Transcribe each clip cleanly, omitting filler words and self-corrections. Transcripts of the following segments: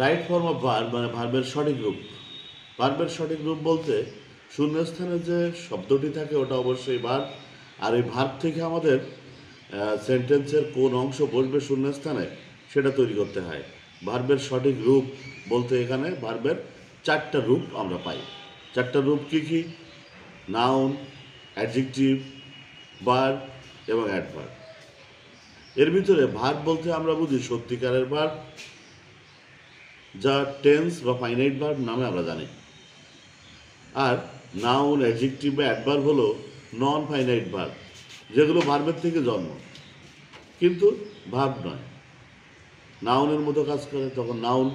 Right form of verb মানে ভার্বের সঠিক রূপ। ভার্বের সঠিক রূপ বলতে শূন্যস্থানে যে শব্দটি থাকে ওটা অবশ্যই ভার্ব। আর এই ভার্ব থেকে আমাদের সেন্টেন্সের কোন অংশ বসবে শূন্যস্থানে সেটা তৈরি করতে হয়। ভার্বের সঠিক রূপ বলতে এখানে ভার্বের চারটা রূপ আমরা পাই। চারটা রূপ কি কি? নাউন, অ্যাডজেক্টিভ, ভার্ব এবং অ্যাডভার্ব। এর ভিতরে ভার্ব বলতে আমরা বুঝি সত্যিকারের ভার্ব, যা টেন্স বা ফাইনাইট ভার্ব নামে আমরা জানি। আর নাউন, অ্যাডজেক্টিভ বা অ্যাডভার্ব হলো নন ফাইনাইট ভার্ব, যেগুলো ভার্বের থেকে জন্ম কিন্তু ভার্ব নয়। নাউনের মতো কাজ করে তখন নাউন,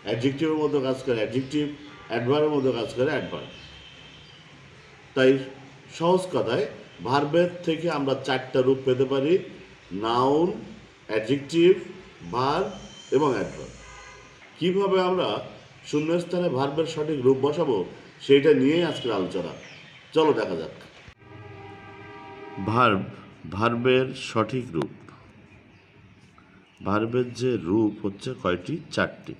অ্যাডজেক্টিভের মতো কাজ করে অ্যাডজেক্টিভ, অ্যাডভার্বের মতো কাজ করে অ্যাডভার্ব। তাই সহজ কথায় ভার্বের থেকে আমরা চারটা রূপ পেতে পারি: নাউন, অ্যাডজেক্টিভ, ভার্ব এবং অ্যাডভার্ব। কিভাবে আমরা শূন্যস্থানে ভার্বের সঠিক রূপ বসাবো সেইটা নিয়েই আজকের আলোচনা। চলো দেখা যাক। ভার্ব, ভার্বের সঠিক রূপ। ভার্বের যে রূপ হচ্ছে কয়টি? চারটি: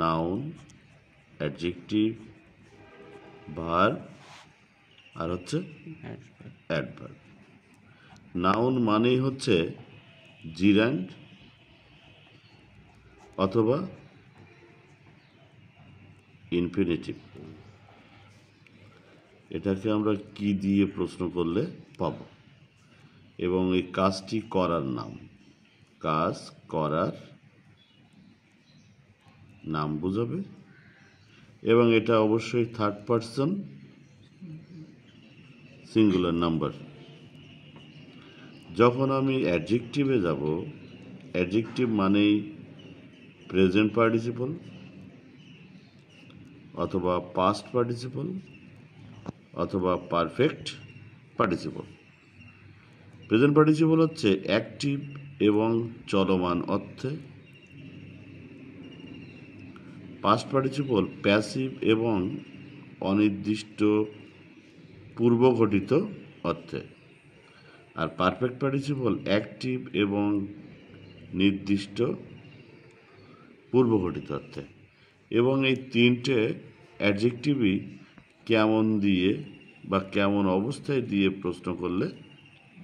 নাউন, অ্যাডজেক্টিভ, ভার্ব আর হচ্ছে অ্যাডভার্ব। নাউন মানেই হচ্ছে জিরান্ড অথবা ইনফিনিটিভ। এটাকে আমরা কি দিয়ে প্রশ্ন করলে পাব? এবং এই কাজটি করার নাম, কাজ করার নাম বোঝাবে। এবং এটা অবশ্যই থার্ড পারসন সিঙ্গুলার নাম্বার। যখন আমি অ্যাডজেক্টিভে যাব, অ্যাডজেক্টিভ মানেই প্রেজেন্ট পার্টিসিপল অথবা পাস্ট পার্টিসিপল অথবা পারফেক্ট পার্টিসিপল। প্রেজেন্ট পার্টিসিপল হচ্ছে অ্যাক্টিভ এবং চলমান অর্থে, পাস্ট পার্টিসিপল প্যাসিভ এবং অনির্দিষ্ট পূর্বঘটিত অর্থে, আর পারফেক্ট পার্টিসিপল অ্যাক্টিভ এবং নির্দিষ্ট পূর্বঘটিত অর্থে। এবং এই তিনটে অ্যাডজেক্টিভই কেমন দিয়ে বা কেমন অবস্থায় দিয়ে প্রশ্ন করলে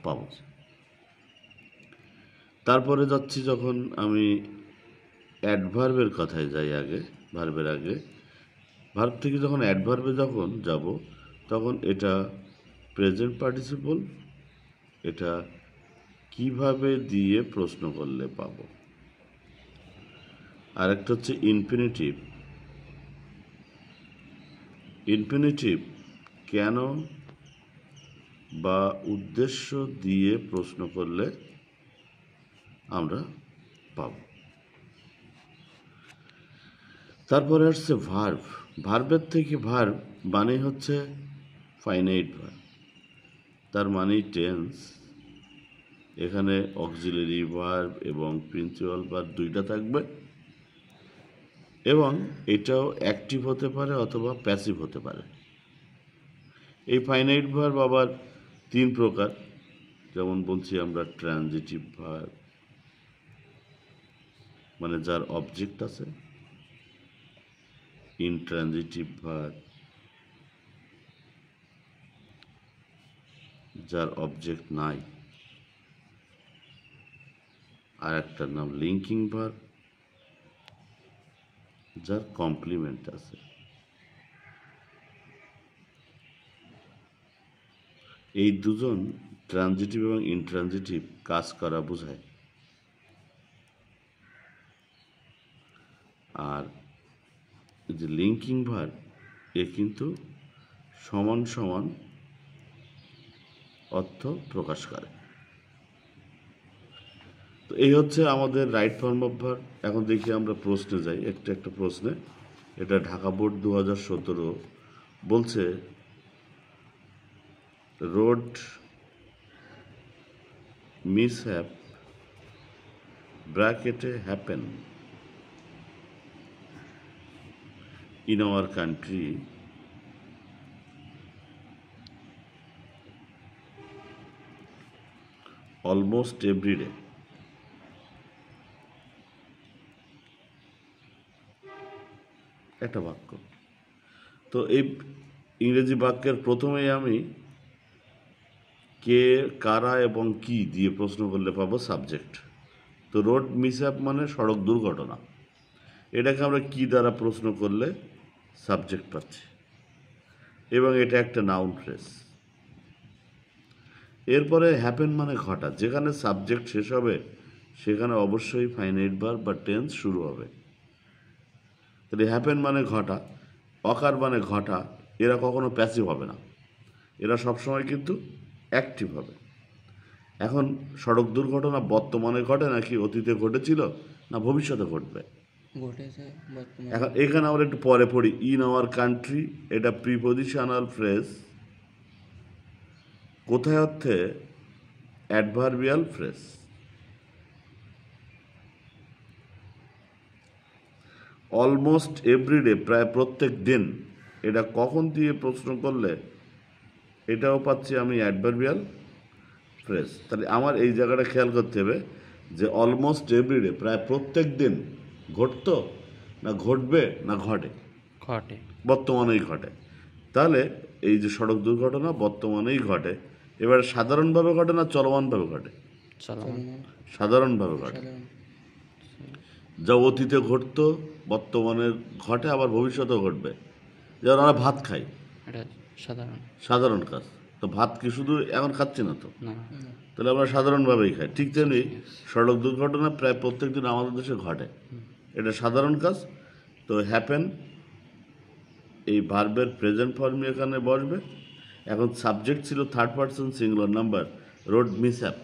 পাব। তারপরে যাচ্ছি যখন আমি অ্যাডভার্বের কথায় যাই, আগে ভার্বের আগে, ভার্ব থেকে যখন অ্যাডভার্বে যখন যাব তখন এটা প্রেজেন্ট পার্টিসিপল, এটা কিভাবে দিয়ে প্রশ্ন করলে পাব। আরেকটা হচ্ছে ইনফিনিটিভ। ইনফিনিটিভ কেন বা উদ্দেশ্য দিয়ে প্রশ্ন করলে আমরা পাব। তারপরে আসছে ভার্ব। ভার্বের থেকে ভার্ব মানে হচ্ছে ফাইনাইট ভার্ব, তার মানেই টেন্স। এখানে অক্সিলারি ভার্ব এবং প্রিন্সিপাল ভার্ব দুইটা থাকবে, এবং এটাও অ্যাক্টিভ হতে পারে অথবা প্যাসিভ হতে পারে। এই ফাইনাইট ভার্ব আবার তিন প্রকার, যেমন বলছি আমরা ট্রানজিটিভ ভার্ব মানে যার অবজেক্ট আছে, ইনট্রানজিটিভ ভার্ব যার অবজেক্ট নাই, আর একটার নাম লিঙ্কিং ভার্ব যার কমপ্লিমেন্ট আছে। এই দুজন ট্রানজিটিভ এবং ইনট্রানজিটিভ কাজ করা বোঝায়। আর যে লিঙ্কিং ভার্ব এ কিন্তু সমান সমান অর্থ প্রকাশ করে। তো এই হচ্ছে আমাদের রাইট ফর্ম অফ ভার্ব। এখন দেখি আমরা প্রশ্নে যাই, একটা একটা প্রশ্নে। এটা ঢাকা বোর্ড 2017 বলছে, রোড মিসহ্যাপ ব্র্যাকেটে happen in our country almost every day. একটা বাক্য। তো এই ইংরেজি বাক্যের প্রথমেই আমি কে, কারা এবং কি দিয়ে প্রশ্ন করলে পাবো সাবজেক্ট। তো রোড মিসহ্যাপ মানে সড়ক দুর্ঘটনা, এটাকে আমরা কি দ্বারা প্রশ্ন করলে সাবজেক্ট পাচ্ছি, এবং এটা একটা নাউন ফ্রেজ। এরপরে হ্যাপেন মানে ঘটা, যেখানে সাবজেক্ট শেষ হবে সেখানে অবশ্যই ফাইনাইট ভার্ব বা টেন্স শুরু হবে। তাহলে হ্যাপেন মানে ঘটা, অকার মানে ঘটা, এরা কখনো প্যাসিভ হবে না, এরা সবসময় কিন্তু অ্যাক্টিভ হবে। এখন সড়ক দুর্ঘটনা বর্তমানে ঘটে নাকি অতীতে ঘটেছিল না ভবিষ্যতে ঘটবে? ঘটেছে বর্তমানে। এখন এখানে আমরা একটু পরে পড়ি। ইন আওয়ার কান্ট্রি, এটা প্রিপোজিশনাল ফ্রেজ, কোথায় অর্থে অ্যাডভার্বিয়াল ফ্রেজ। অলমোস্ট এভরিডে, প্রায় প্রত্যেক দিন, এটা কখন দিয়ে প্রশ্ন করলে এটাও পাচ্ছি আমি অ্যাডভার্বিয়াল ফ্রেজ। তাহলে আমার এই জায়গাটা খেয়াল করতে হবে যে অলমোস্ট এভরিডে, প্রায় প্রত্যেক দিন, ঘটতো না ঘটবে না ঘটে? ঘটে। বর্তমানেই ঘটে। তাহলে এই যে সড়ক দুর্ঘটনা বর্তমানেই ঘটে। এবার সাধারণভাবে ঘটে না চলমানভাবে ঘটে? সাধারণভাবে ঘটে। যা অতীতে ঘটতো বর্তমানে ঘটে, আবার ভবিষ্যতেও ঘটবে। যেমন আমরা ভাত খাই, এটা সাধারণ কাজ। তো ভাত কি শুধু এখন খাচ্ছি না তো, না, তাহলে আমরা সাধারণভাবেই খাই। ঠিক তেমনি সড়ক দুর্ঘটনা প্রায় প্রত্যেক দিন আমাদের দেশে ঘটে, এটা সাধারণ কাজ। তো হ্যাপেন এই ভার্বের প্রেজেন্ট ফর্মে এখানে বসবে। এখন সাবজেক্ট ছিল third person singular number, road mishap,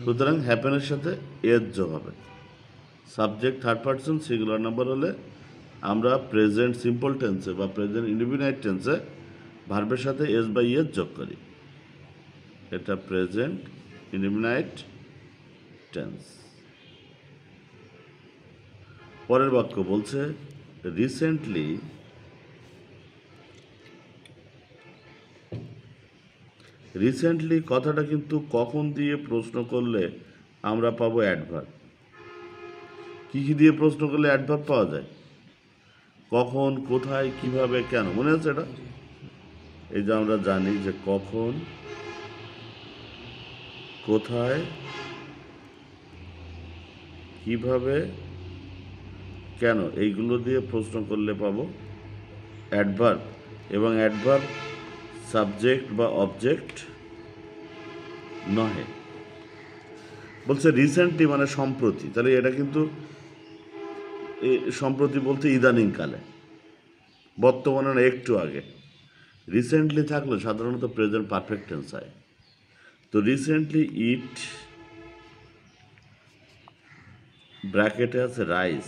সুতরাং হ্যাপেনের সাথে এস যোগ হবে। Subject third person singular number হলে আমরা প্রেজেন্ট সিম্পল টেন্সে বা প্রেজেন্ট ইনডিফিনাইট টেন্সে ভার্বের সাথে এস বা ইএস যোগ করি। এটা প্রেজেন্ট ইনডিফিনাইট টেন্স। পরের বাক্য বলছে রিসেন্টলি, রিসেন্টলি কথাটা কিন্তু কখন দিয়ে প্রশ্ন করলে আমরা পাবো অ্যাডভার্ব। কি কি দিয়ে প্রশ্ন করলে অ্যাডভার্ব পাওয়া যায়? কখন, কোথায়, কিভাবে, কেন, মনে আছে এটা? এই যে আমরা জানি যে কখন, কোথায়, কিভাবে, কেন, এইগুলো দিয়ে প্রশ্ন করলে পাবো অ্যাডভার্ব। এবং অ্যাডভার্ব সাবজেক্ট বা অবজেক্ট নহে। বলছে রিসেন্টলি মানে সম্প্রতি, তাহলে এটা কিন্তু সম্প্রতি বলতে ইদানিংকালে, বর্তমানে না একটু আগে। রিসেন্টলি থাকলে সাধারণত প্রেজেন্ট পারফেক্ট টেন্স হয়। তো রিসেন্টলি ইট, ব্র্যাকেটে আছে rise,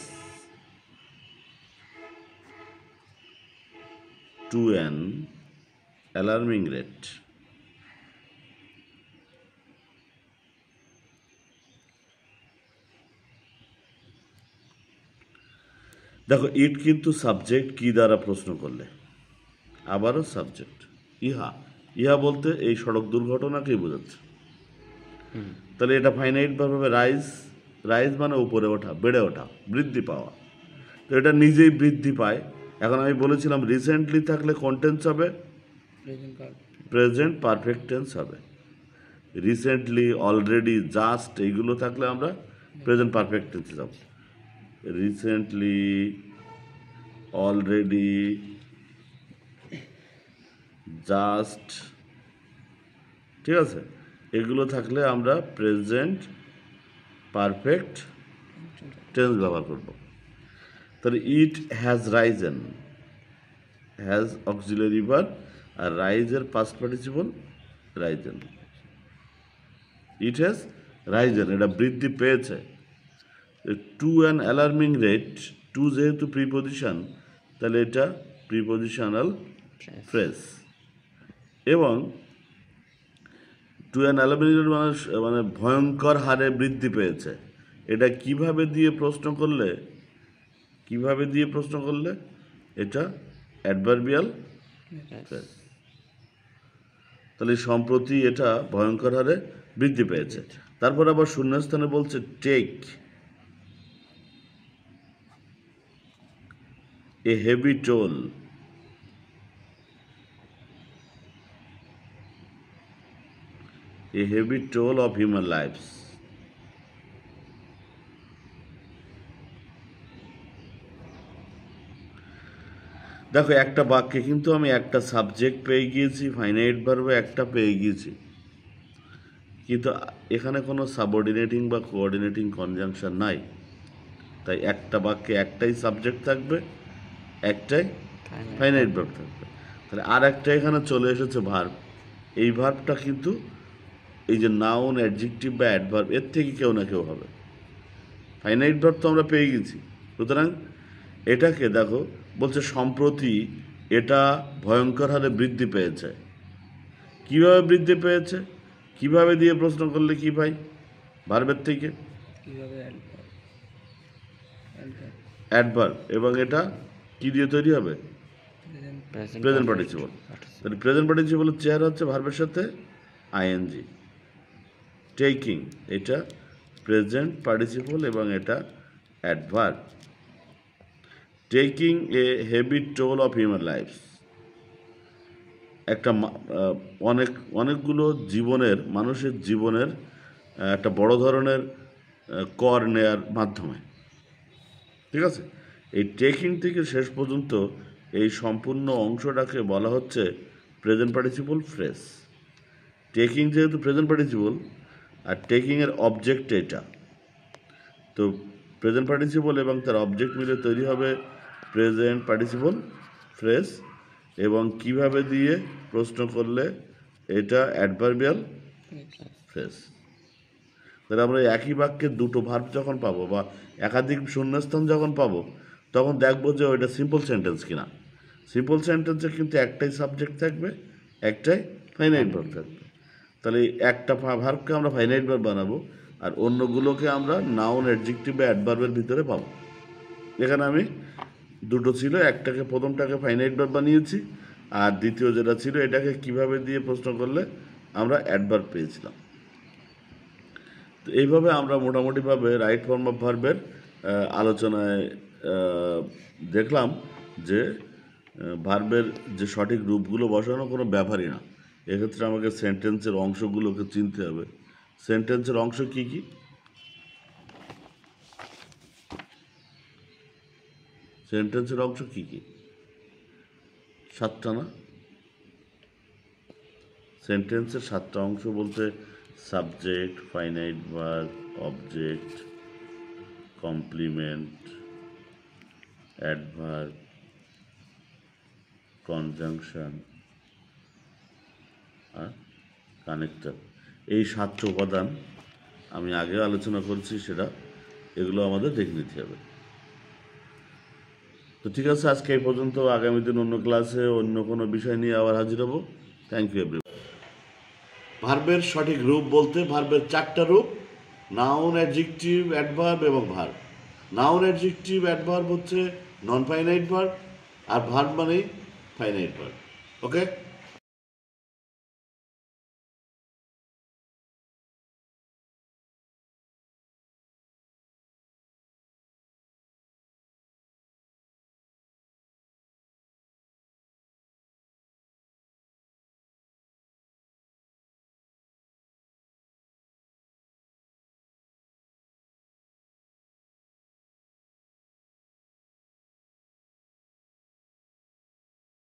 to an alarming rate. দেখো ইট কিন্তু সাবজেক্ট, কি দ্বারা প্রশ্ন করলে, আবারও সাবজেক্ট। ইহা, ইহা বলতে এই সড়ক দুর্ঘটনাকেই বোঝাচ্ছে। তাহলে এটা ফাইনাইট ভার্ব হবে রাইজ। রাইজ মানে উপরে ওঠা, বেড়ে ওঠা, বৃদ্ধি পাওয়া। তো এটা নিজেই বৃদ্ধি পায়। এখন আমি বলেছিলাম রিসেন্টলি থাকলে কোন টেন্স হবে? প্রেজেন্ট পারফেক্ট টেন্স হবে। রিসেন্টলি, অলরেডি, জাস্ট, এইগুলো থাকলে আমরা প্রেজেন্ট পারফেক্ট টেন্সে যাব। রিসেন্টলি, অলরেডি, জাস্ট, ঠিক আছে, এগুলো থাকলে আমরা প্রেজেন্ট পারফেক্ট টেন্স ব্যবহার করব। তাহলে it has risen, has auxiliary verb, আর রাইজের past participle risen. It has risen, এটা বৃদ্ধি পেয়েছে। To an alarming rate, to যেহেতু প্রিপোজিশন, তাহলে এটা প্রিপোজিশনাল ফ্রেজ। এবং টু অ্যান অ্যালার্মিং রেট মানে ভয়ঙ্কর হারে বৃদ্ধি পেয়েছে। এটা কিভাবে দিয়ে প্রশ্ন করলে, কিভাবে দিয়ে প্রশ্ন করলে এটা অ্যাডভার্বিয়াল ফ্রেজ। তাহলে সম্প্রতি এটা ভয়ঙ্কর হারে বৃদ্ধি পেয়েছে। তারপর আবার শূন্যস্থানে বলছে take, a heavy toll, a heavy toll of human lives. দেখো একটা বাক্যে কিন্তু আমি একটা সাবজেক্ট পেয়ে গিয়েছি, ফাইনাইট ভার্বে একটা পেয়ে গিয়েছি, কিন্তু এখানে কোনো সাবঅর্ডিনেটিং বা কোঅর্ডিনেটিং কনজাংশন নাই। তাই একটা বাক্যে একটাই সাবজেক্ট থাকবে, একটাই ফাইনাইট ভার্ব থাকবে। তাহলে আর একটা এখানে চলে এসেছে ভার্ব। এই ভার্বটা কিন্তু এই যে নাউন, অ্যাডজেক্টিভ বা অ্যাডভার্ব এর থেকে কেউ না কেউ হবে। ফাইনাইট ভার্ব তো আমরা পেয়ে গেছি, সুতরাং এটাকে দেখো বলছে সম্প্রতি এটা ভয়ঙ্কর হারে বৃদ্ধি পেয়েছে। কিভাবে বৃদ্ধি পেয়েছে, কিভাবে দিয়ে প্রশ্ন করলে কি ভাই? ভার্বের থেকে কিভাবে অ্যাডভার্ব, এবং এটা কি দিয়ে তৈরি হবে? Present participle. তাহলে প্রেজেন্ট পার্টিসিপলের চেহারা হচ্ছে ভার্বের সাথে আইএনজি। টেকিং এটা প্রেজেন্ট পার্টিসিপল এবং এটা adverb. Taking a heavy toll of human lives, একটা অনেকগুলো জীবনের, মানুষের জীবনের একটা বড় ধরনের কর নেয়ার মাধ্যমে। ঠিক আছে, এই টেকিং থেকে শেষ পর্যন্ত এই সম্পূর্ণ অংশটাকে বলা হচ্ছে প্রেজেন্ট পার্টিসিপল ফ্রেজ। টেকিং যেহেতু প্রেজেন্ট পার্টিসিপল, আর টেকিংয়ের অবজেক্ট এটা, তো প্রেজেন্ট পার্টিসিপল এবং তার অবজেক্ট মিলে তৈরি হবে প্রেজেন্ট পার্টিসিপল ফ্রেজ। এবং কিভাবে দিয়ে প্রশ্ন করলে এটা অ্যাডভার্বিয়াল ফ্রেজ। তাহলে আমরা একই বাক্যে দুটো ভার্ব যখন পাবো বা একাধিক শূন্যস্থান যখন পাবো, তখন দেখবো যে ওইটা সিম্পল সেন্টেন্স কিনা। সিম্পল সেন্টেন্সে কিন্তু একটাই সাবজেক্ট থাকবে, একটাই ফাইনাইট ভার্ব থাকবে। তাহলে একটা ভার্বকে আমরা ফাইনাইট ভার্ব বানাবো, আর অন্যগুলোকে আমরা নাউন, অ্যাডজেক্টিভ বা অ্যাডভার্বের ভিতরে পাবো। এখানে আমি দুটো ছিল, একটাকে প্রথমটাকে ফাইনাইট ভার্ব বানিয়েছি, আর দ্বিতীয় যেটা ছিল এটাকে কিভাবে দিয়ে প্রশ্ন করলে আমরা অ্যাডভার্ব পেয়েছিলাম। তো এইভাবে আমরা মোটামুটিভাবে রাইট ফর্ম অফ ভার্বের আলোচনায় দেখলাম যে ভার্বের যে সঠিক রূপগুলো বসানো কোনো ব্যাপারই না। এক্ষেত্রে আমাকে সেন্টেন্সের অংশগুলোকে চিনতে হবে। সেন্টেন্সের অংশ কি কি? সেন্টেন্সের অংশ কি কি? 7টা না? সেন্টেন্সের 7টা অংশ বলতে subject, finite verb, object, complement, adverb, conjunction আর কানেক্টর। এই 7টা উপাদান আমি আগে আলোচনা করেছি, সেটা এগুলো আমাদের দেখে নিতে হবে। তো ঠিক আছে, আজকে এই পর্যন্ত। আগামী দিন অন্য ক্লাসে অন্য কোনো বিষয় নিয়ে আবার হাজির হব। Thank you everyone. ভার্বের সঠিক রূপ বলতে ভার্বের 4টা রূপ: নাউন, অ্যাডজেক্টিভ, অ্যাডভার্ব এবং ভার্ব। নাউন, অ্যাডজেক্টিভ, অ্যাডভার্ব হচ্ছে নন ফাইনাইট ভার্ব, আর ভার্ব মানেই ফাইনাইট ভার্ব। ওকে।